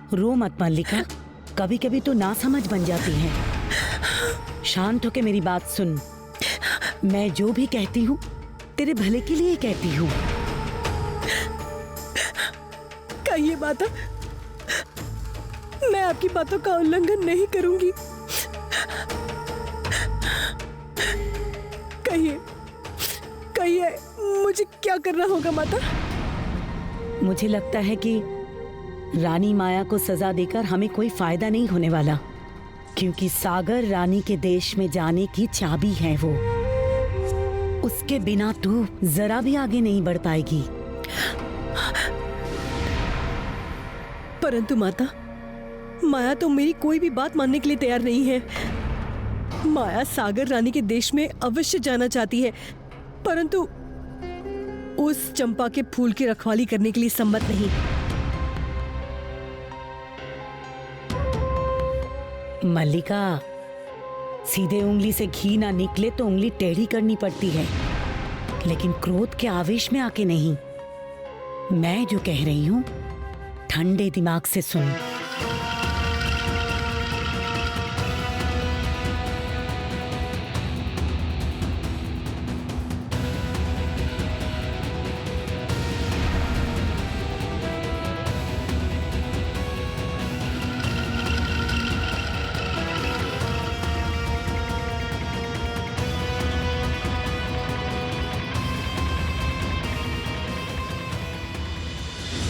रो मत मल्लिका, कभी कभी तो ना समझ बन जाती है। शांत होके मेरी बात सुन। मैं जो भी कहती हूँ तेरे भले के लिए कहती हूँ। कहिए माता, मैं आपकी बातों का उल्लंघन नहीं करूंगी। कहिए कहिए, मुझे क्या करना होगा माता? मुझे लगता है कि रानी माया को सजा देकर हमें कोई फायदा नहीं होने वाला, क्योंकि सागर रानी के देश में जाने की चाबी है वो। उसके बिना तू जरा भी आगे नहीं बढ़ पाएगी। परंतु माता, माया तो मेरी कोई भी बात मानने के लिए तैयार नहीं है। माया सागर रानी के देश में अवश्य जाना चाहती है, परंतु उस चंपा के फूल की रखवाली करने के लिए सम्मत नहीं। मल्लिका, सीधे उंगली से घी ना निकले तो उंगली टेढ़ी करनी पड़ती है, लेकिन क्रोध के आवेश में आके नहीं। मैं जो कह रही हूं ठंडे दिमाग से सुन।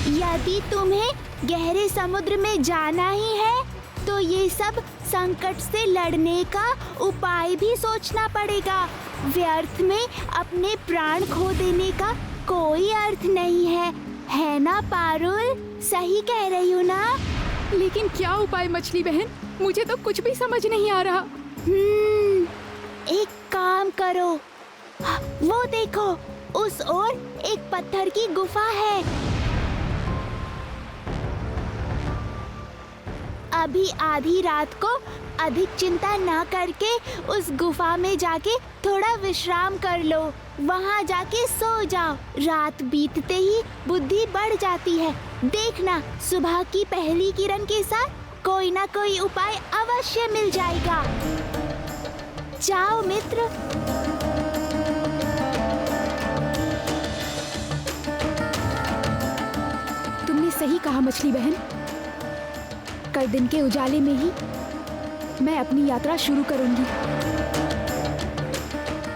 यदि तुम्हें गहरे समुद्र में जाना ही है तो ये सब संकट से लड़ने का उपाय भी सोचना पड़ेगा। व्यर्थ में अपने प्राण खो देने का कोई अर्थ नहीं है ना पारुल? सही कह रही हूँ ना? लेकिन क्या उपाय मछली बहन, मुझे तो कुछ भी समझ नहीं आ रहा। एक काम करो, वो देखो, उस ओर एक पत्थर की गुफा है। अभी आधी रात को अधिक चिंता ना करके उस गुफा में जाके थोड़ा विश्राम कर लो। वहाँ जाके सो जाओ। रात बीतते ही बुद्धि बढ़ जाती है। देखना, सुबह की पहली किरण के साथ कोई ना कोई उपाय अवश्य मिल जाएगा। जाओ मित्र। तुमने सही कहा मछली बहन, कल दिन के उजाले में ही मैं अपनी यात्रा शुरू करूंगी।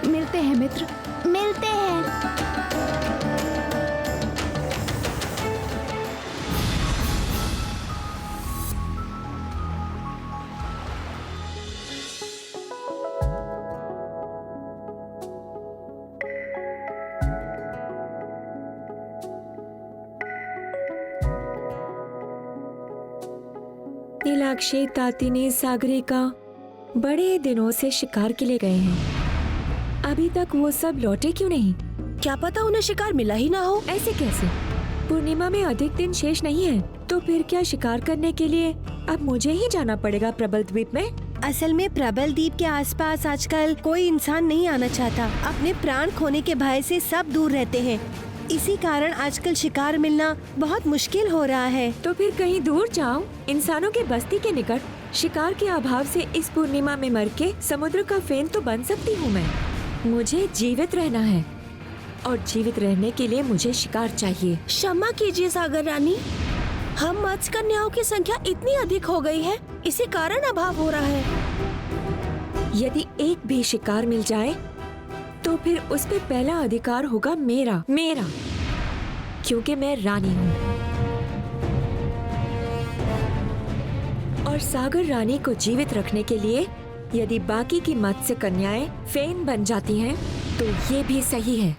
मिलते हैं मित्र, मिलते हैं। नीलाक्षी तातिनी सागरिका बड़े दिनों से शिकार के लिए गए हैं। अभी तक वो सब लौटे क्यों नहीं? क्या पता उन्हें शिकार मिला ही ना हो। ऐसे कैसे? पूर्णिमा में अधिक दिन शेष नहीं है, तो फिर क्या शिकार करने के लिए अब मुझे ही जाना पड़ेगा प्रबल द्वीप में? असल में प्रबल द्वीप के आसपास आजकल कोई इंसान नहीं आना चाहता। अपने प्राण खोने के भय से सब दूर रहते हैं। इसी कारण आजकल शिकार मिलना बहुत मुश्किल हो रहा है। तो फिर कहीं दूर जाओ, इंसानों के बस्ती के निकट। शिकार के अभाव से इस पूर्णिमा में मर के समुद्र का फेन तो बन सकती हूँ मैं। मुझे जीवित रहना है और जीवित रहने के लिए मुझे शिकार चाहिए। क्षमा कीजिए सागर रानी, हम मत्स्य कन्याओं की संख्या इतनी अधिक हो गई है, इसी कारण अभाव हो रहा है। यदि एक भी शिकार मिल जाए तो फिर उस पे पहला अधिकार होगा मेरा, क्योंकि मैं रानी हूँ। और सागर रानी को जीवित रखने के लिए यदि बाकी की मत्स्य कन्याएं फेन बन जाती हैं, तो ये भी सही है।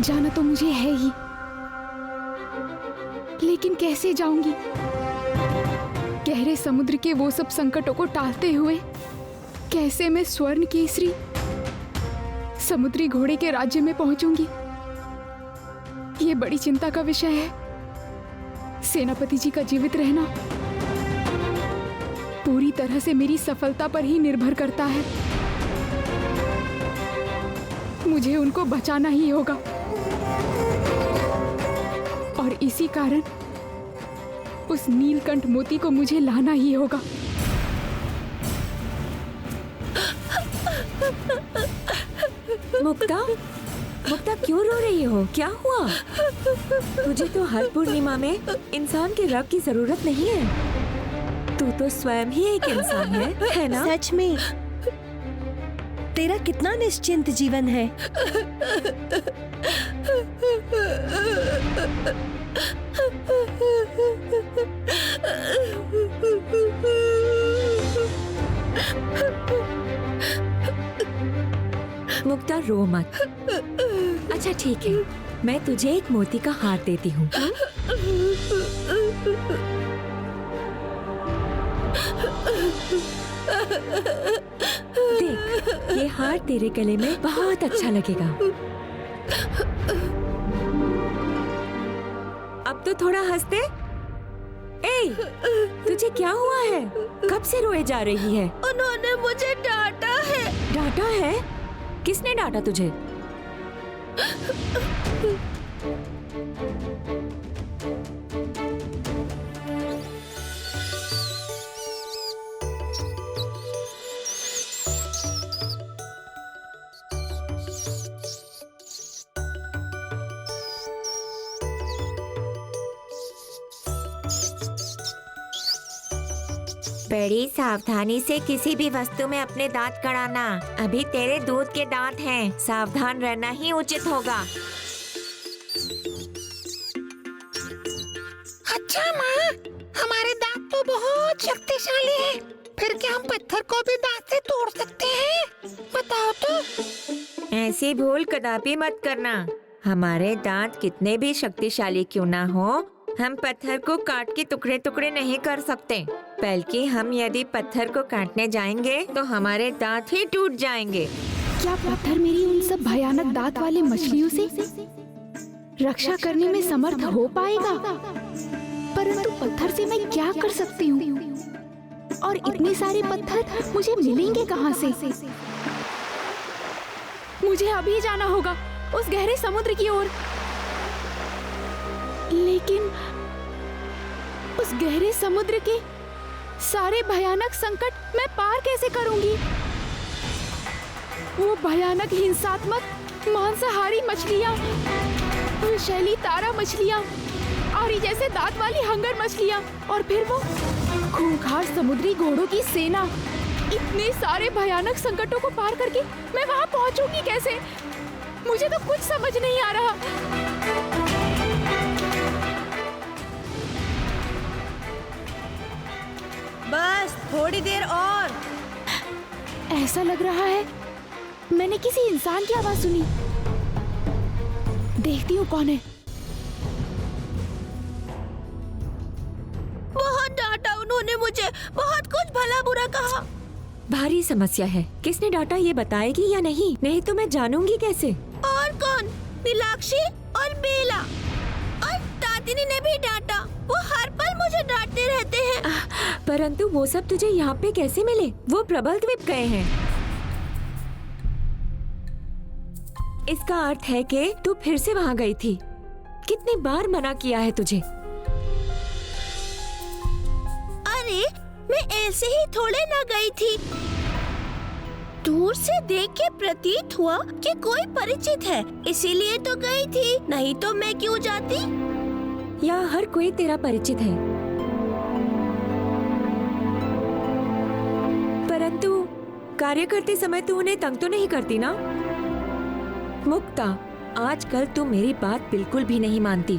जाना तो मुझे है ही, लेकिन कैसे जाऊंगी? गहरे समुद्र के वो सब संकटों को टालते हुए कैसे मैं स्वर्ण केसरी समुद्री घोड़े के राज्य में पहुंचूंगी? ये बड़ी चिंता का विषय है। सेनापति जी का जीवित रहना पूरी तरह से मेरी सफलता पर ही निर्भर करता है। मुझे उनको बचाना ही होगा और इसी कारण उस नीलकंठ मोती को मुझे लाना ही होगा। मुक्ता, मुक्ता क्यों रो रही हो? क्या हुआ? तुझे तो हर पूर्णिमा में इंसान के रब की जरूरत नहीं है। तू तो स्वयं ही एक इंसान है ना? सच में तेरा कितना निश्चिंत जीवन है। मुक्ता रो मत। अच्छा ठीक है, मैं तुझे एक मोती का हार देती हूँ। देख, ये हार तेरे गले में बहुत अच्छा लगेगा। अब तो थोड़ा हंस दे। ए, तुझे क्या हुआ है? कब से रोए जा रही है? उन्होंने मुझे डांटा है। डांटा है? किसने डांटा तुझे? बड़ी सावधानी से किसी भी वस्तु में अपने दांत कड़ाना। अभी तेरे दूध के दांत हैं, सावधान रहना ही उचित होगा। अच्छा माँ, हमारे दांत तो बहुत शक्तिशाली हैं। फिर क्या हम पत्थर को भी दांत से तोड़ सकते हैं? बताओ तो। ऐसी भूल कदापि मत करना। हमारे दांत कितने भी शक्तिशाली क्यों ना हो, हम पत्थर को काट के टुकड़े टुकड़े नहीं कर सकते। बल्कि हम यदि पत्थर को काटने जाएंगे तो हमारे दांत ही टूट जाएंगे। क्या पत्थर मेरी उन सब भयानक दांत वाले मछलियों से रक्षा करने में समर्थ हो पाएगा? परंतु पत्थर से मैं क्या कर सकती हूँ? और इतने सारे पत्थर मुझे मिलेंगे कहाँ से? मुझे अभी जाना होगा उस गहरे समुद्र की ओर। लेकिन उस गहरे समुद्र के सारे भयानक संकट मैं पार कैसे करूंगी? वो भयानक हिंसात्मक मांसाहारी मछलियाँ, विषैली तारा मछलियाँ, आरी जैसे दांत वाली हंगर मछलियाँ, और फिर वो खूंखार समुद्री घोड़ों की सेना। इतने सारे भयानक संकटों को पार करके मैं वहाँ पहुँचूंगी कैसे? मुझे तो कुछ समझ नहीं आ रहा। बस थोड़ी देर और। ऐसा लग रहा है मैंने किसी इंसान की आवाज सुनी। देखती हूँ कौन है। बहुत डांटा उन्होंने मुझे, बहुत कुछ भला बुरा कहा। भारी समस्या है। किसने डांटा ये बताएगी या नहीं? नहीं तो मैं जानूंगी कैसे? और कौन? नीलाक्षी और बेला और दादिनी ने भी डांटा। वो हर पल मुझे डांटते रहते हैं। परंतु वो सब तुझे यहाँ पे कैसे मिले? वो प्रबल द्वीप गए हैं। इसका अर्थ है कि तू फिर से वहाँ गई थी। कितनी बार मना किया है तुझे? अरे मैं ऐसे ही थोड़े ना गई थी। दूर से देख के प्रतीत हुआ कि कोई परिचित है, इसीलिए तो गई थी। नहीं तो मैं क्यों जाती? यहाँ हर कोई तेरा परिचित है, परंतु कार्य करते समय तू उन्हें तंग तो नहीं करती ना? मुक्ता, आजकल तू मेरी बात बिल्कुल भी नहीं मानती।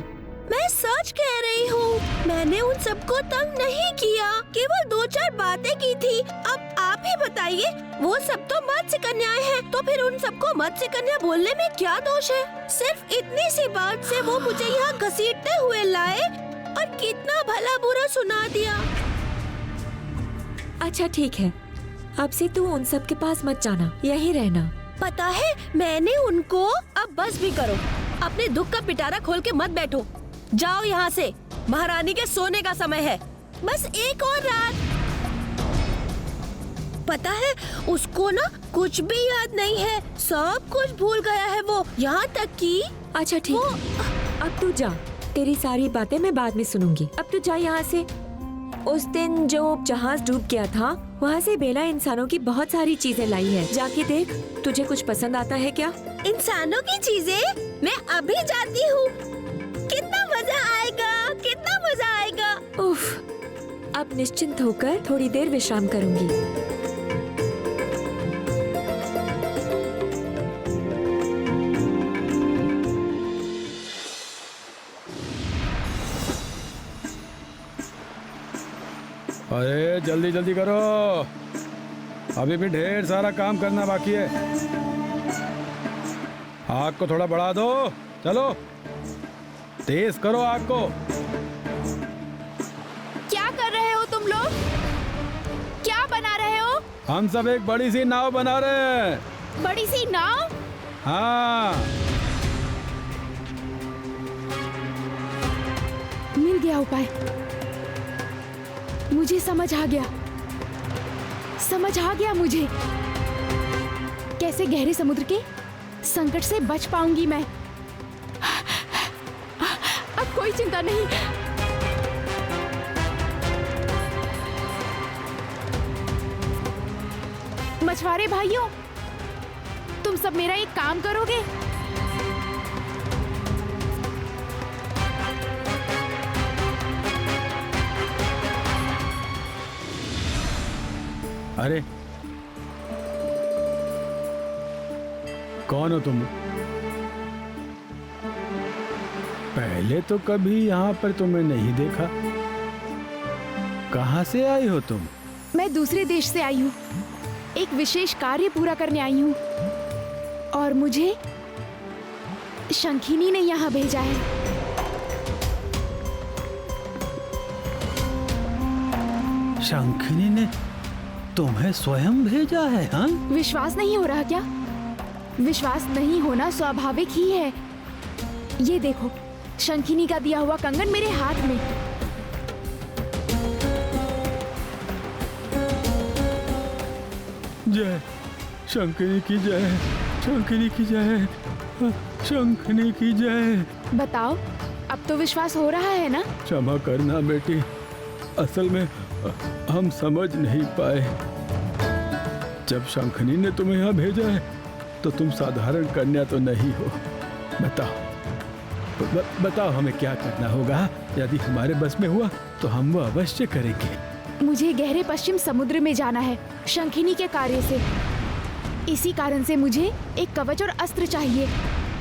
मैं सच कह रही हूँ। मैंने उन सबको तंग नहीं किया, केवल 2-4 बातें की थी। अब आप ही बताइए, वो सब तो मत्स्य कन्याएं हैं, तो फिर उन सबको मत्स्य कन्या बोलने में क्या दोष है? सिर्फ इतनी सी बात से वो मुझे यहाँ घसीटते हुए लाए और कितना भला बुरा सुना दिया। अच्छा ठीक है, अब से तू उन सब के पास मत जाना, यहीं रहना। पता है मैंने उनको। अब बस भी करो, अपने दुख का पिटारा खोल के मत बैठो। जाओ यहाँ से, महारानी के सोने का समय है। बस एक और रात। पता है उसको ना कुछ भी याद नहीं है, सब कुछ भूल गया है वो, यहाँ तक कि अच्छा ठीक है, अब तू जा। तेरी सारी बातें मैं बाद में सुनूंगी। अब तू जा यहाँ से। उस दिन जो जहाज डूब गया था, वहाँ से बेला इंसानों की बहुत सारी चीजें लाई है। जाके देख, तुझे कुछ पसंद आता है क्या? इंसानों की चीजें? मैं अभी जाती हूँ। कितना मजा आएगा, कितना मजा आएगा। उफ, अब निश्चिंत होकर थोड़ी देर विश्राम करूंगी। अरे जल्दी जल्दी करो, अभी भी ढेर सारा काम करना बाकी है। आग को थोड़ा बढ़ा दो, चलो तेज करो आग को। क्या कर रहे हो तुम लोग? क्या बना रहे हो? हम सब एक बड़ी सी नाव बना रहे हैं। बड़ी सी नाव? हाँ, मिल गया उपाय। मुझे समझ आ गया मुझे। कैसे गहरे समुद्र के संकट से बच पाऊंगी मैं। अब कोई चिंता नहीं। मछुआरे भाइयों, तुम सब मेरा एक काम करोगे? अरे कौन हो तुम? पहले तो कभी यहाँ पर तुम्हें नहीं देखा। कहाँ से आई हो तुम? मैं दूसरे देश से आई हूँ। एक विशेष कार्य पूरा करने आई हूँ और मुझे शंखिनी ने यहाँ भेजा है। शंखिनी ने तुम्हें स्वयं भेजा है? हाँ, विश्वास नहीं हो रहा क्या? विश्वास नहीं होना स्वाभाविक ही है। ये देखो, शंखिनी का दिया हुआ कंगन मेरे हाथ में। जय शंखिनी की जय, शंखिनी की जय, शंखिनी की जय। बताओ, अब तो विश्वास हो रहा है ना? क्षमा करना बेटी, असल में हम समझ नहीं पाए। जब शंखिनी ने तुम्हें यहाँ भेजा है तो तुम साधारण कन्या तो नहीं हो। बताओ बताओ हमें क्या करना होगा? यदि हमारे बस में हुआ तो हम वो अवश्य करेंगे। मुझे गहरे पश्चिम समुद्र में जाना है शंखिनी के कार्य से। इसी कारण से मुझे एक कवच और अस्त्र चाहिए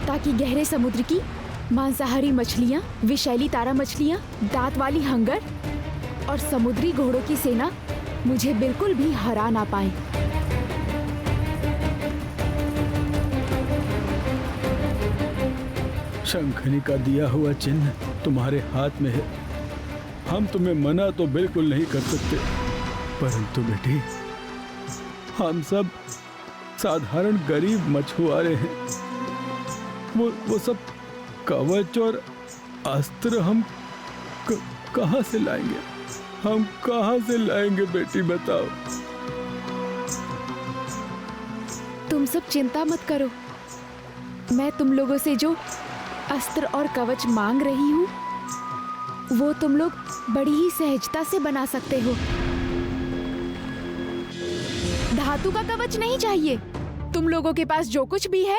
ताकि गहरे समुद्र की मांसाहारी मछलियाँ, विषैली तारा मछलियाँ, दांत वाली हंगर और समुद्री घोड़ों की सेना मुझे बिल्कुल भी हरा ना पाए। शंखिनी का दिया हुआ चिन्ह तुम्हारे हाथ में है। हम तुम्हें मना तो बिल्कुल नहीं कर सकते, परंतु बेटी हम सब साधारण गरीब मछुआरे हैं। वो सब कवच और अस्त्र हम कहाँ से लाएंगे? हम कहाँ से लाएंगे बेटी, बताओ। तुम सब चिंता मत करो। मैं तुम लोगों से जो अस्त्र और कवच मांग रही हूँ वो तुम लोग बड़ी ही सहजता से बना सकते हो। धातु का कवच नहीं चाहिए। तुम लोगों के पास जो कुछ भी है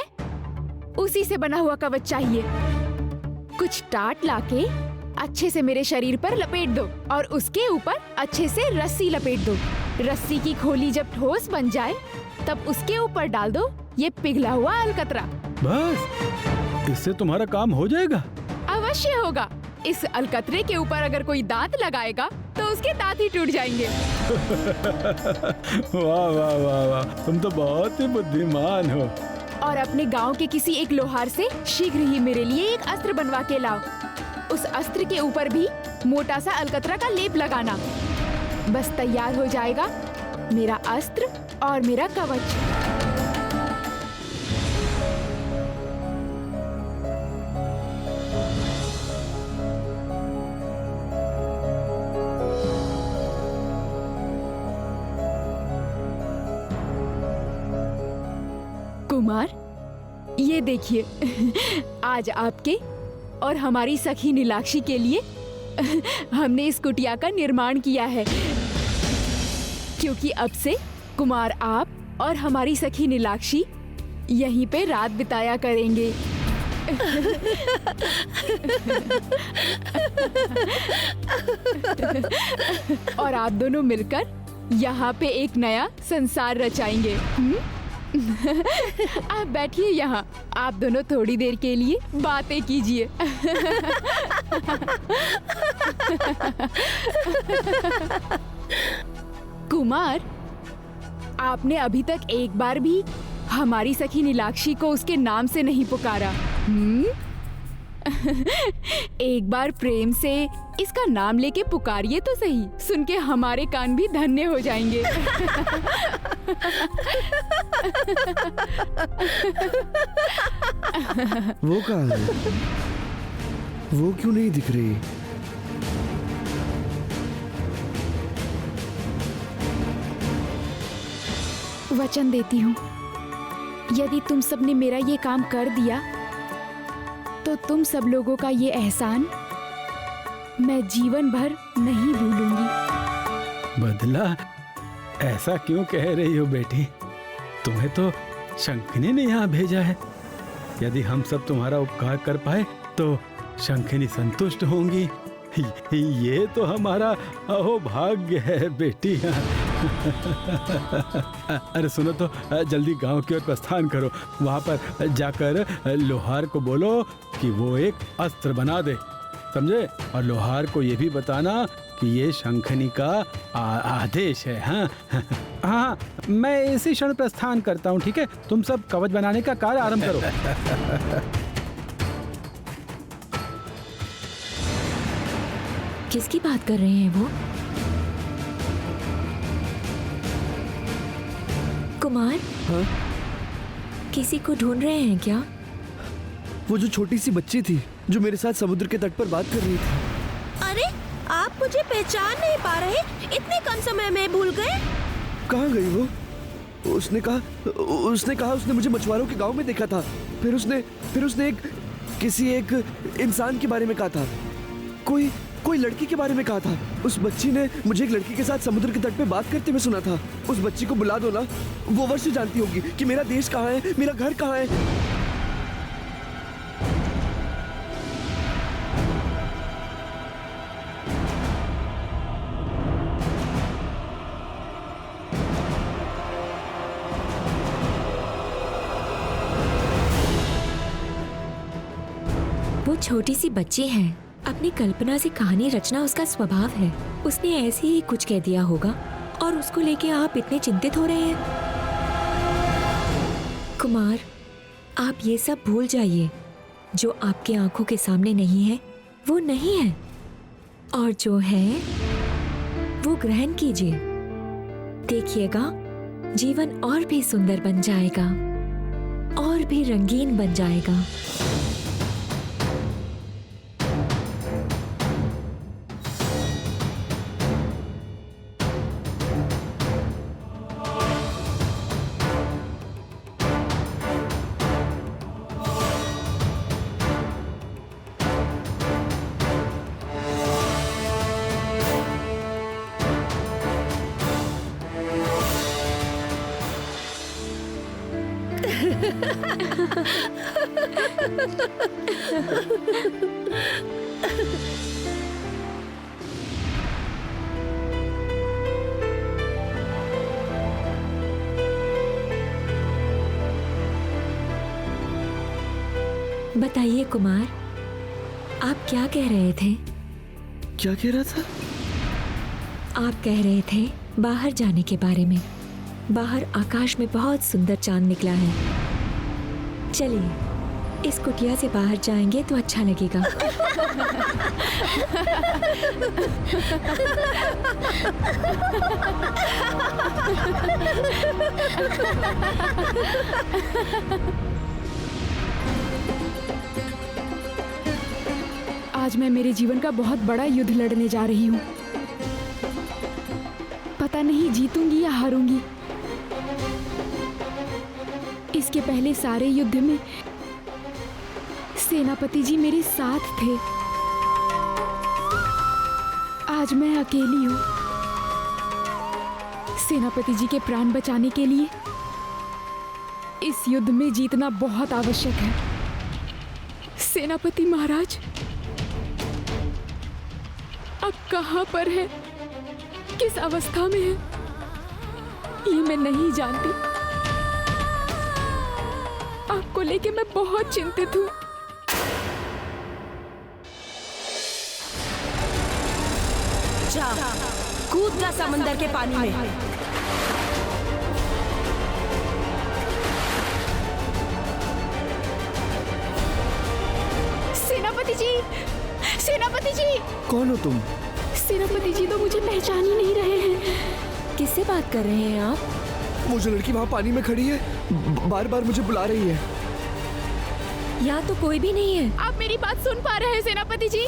उसी से बना हुआ कवच चाहिए। कुछ टाट लाके अच्छे से मेरे शरीर पर लपेट दो और उसके ऊपर अच्छे से रस्सी लपेट दो। रस्सी की खोली जब ठोस बन जाए तब उसके ऊपर डाल दो ये पिघला हुआ अलकतरा। बस इससे तुम्हारा काम हो जाएगा? अवश्य होगा। इस अलकतरे के ऊपर अगर कोई दांत लगाएगा तो उसके दांत ही टूट जाएंगे। वाह वाह वाह वाह, तुम तो बहुत ही बुद्धिमान हो। और अपने गांव के किसी एक लोहार से शीघ्र ही मेरे लिए एक अस्त्र बनवा के लाओ। उस अस्त्र के ऊपर भी मोटा सा अलकतरा का लेप लगाना। बस तैयार हो जाएगा मेरा अस्त्र और मेरा कवच। कुमार, ये देखिए आज आपके और हमारी सखी नीलाक्षी के लिए हमने इस कुटिया का निर्माण किया है, क्योंकि अब से कुमार आप और हमारी सखी नीलाक्षी यहीं पे रात बिताया करेंगे। और आप दोनों मिलकर यहाँ पे एक नया संसार रचाएंगे। आप बैठिए यहाँ, आप दोनों थोड़ी देर के लिए बातें कीजिए। कुमार, आपने अभी तक एक बार भी हमारी सखी नीलाक्षी को उसके नाम से नहीं पुकारा। एक बार प्रेम से इसका नाम लेके पुकारिए तो सही, सुन के हमारे कान भी धन्य हो जाएंगे। वो कहाँ है? वो क्यों नहीं दिख रही? वचन देती हूँ, यदि तुम सबने मेरा ये काम कर दिया तो तुम सब लोगों का ये एहसान मैं जीवन भर नहीं भूलूंगी। बदला? ऐसा क्यों कह रही हो बेटी? तुम्हें तो शंखनी ने यहाँ भेजा है। यदि हम सब तुम्हारा उपकार कर पाए तो शंखनी संतुष्ट होंगी। ये तो हमारा अहोभाग्य है बेटी। अरे सुनो तो, जल्दी गांव की ओर प्रस्थान करो। वहां पर जाकर लोहार को बोलो कि वो एक अस्त्र बना दे, समझे? और लोहार को ये भी बताना कि ये शंखनी का आदेश है। हाँ हाँ, मैं इसी क्षण प्रस्थान करता हूँ, ठीक है? तुम सब कवच बनाने का कार्य आरंभ करो। किसकी बात कर रहे हैं वो? कुमार? हाँ? किसी को ढूंढ रहे हैं क्या? वो जो छोटी सी बच्ची थी जो मेरे साथ समुद्र के तट पर बात कर रही थी। अरे, आप मुझे पहचान नहीं पा रहे? इतने कम समय में भूल गए? कहाँ गई वो? उसने कहा उसने मुझे मछुआरों के गांव में देखा था। फिर उसने किसी एक इंसान के बारे में कहा था, कोई लड़की के बारे में कहा था। उस बच्ची ने मुझे एक लड़की के साथ समुद्र के तट पे बात करते हुए सुना था। उस बच्ची को बुला दो ना, वो अवश्य जानती होगी कि मेरा देश कहाँ है, मेरा घर कहाँ है। वो छोटी सी बच्ची है, अपनी कल्पना से कहानी रचना उसका स्वभाव है। उसने ऐसे ही कुछ कह दिया होगा और उसको लेके आप इतने चिंतित हो रहे हैं। कुमार, आप ये सब भूल जाइए। जो आपके आंखों के सामने नहीं है वो नहीं है, और जो है वो ग्रहण कीजिए। देखिएगा जीवन और भी सुंदर बन जाएगा, और भी रंगीन बन जाएगा। बताइए कुमार, आप क्या कह रहे थे? क्या कह रहा था? आप कह रहे थे बाहर जाने के बारे में। बाहर आकाश में बहुत सुंदर चांद निकला है। चलिए इस कुटिया से बाहर जाएंगे तो अच्छा लगेगा। आज मैं मेरे जीवन का बहुत बड़ा युद्ध लड़ने जा रही हूँ। पता नहीं जीतूंगी या हारूंगी। इसके पहले सारे युद्ध में सेनापति जी मेरे साथ थे। आज मैं अकेली हूँ। सेनापति जी के प्राण बचाने के लिए इस युद्ध में जीतना बहुत आवश्यक है। सेनापति महाराज अब कहाँ पर है, किस अवस्था में है, ये मैं नहीं जानती। आपको लेके मैं बहुत चिंतित हूँ। जा, कूद जा समंदर के पानी में। सेनापति जी, सेनापति जी। कौन हो तुम? सेनापति जी तो मुझे पहचान ही नहीं रहे हैं। किससे बात कर रहे हैं आप? वो जो लड़की वहाँ पानी में खड़ी है, बार बार मुझे बुला रही है। यहाँ तो कोई भी नहीं है। आप मेरी बात सुन पा रहे हैं सेनापति जी?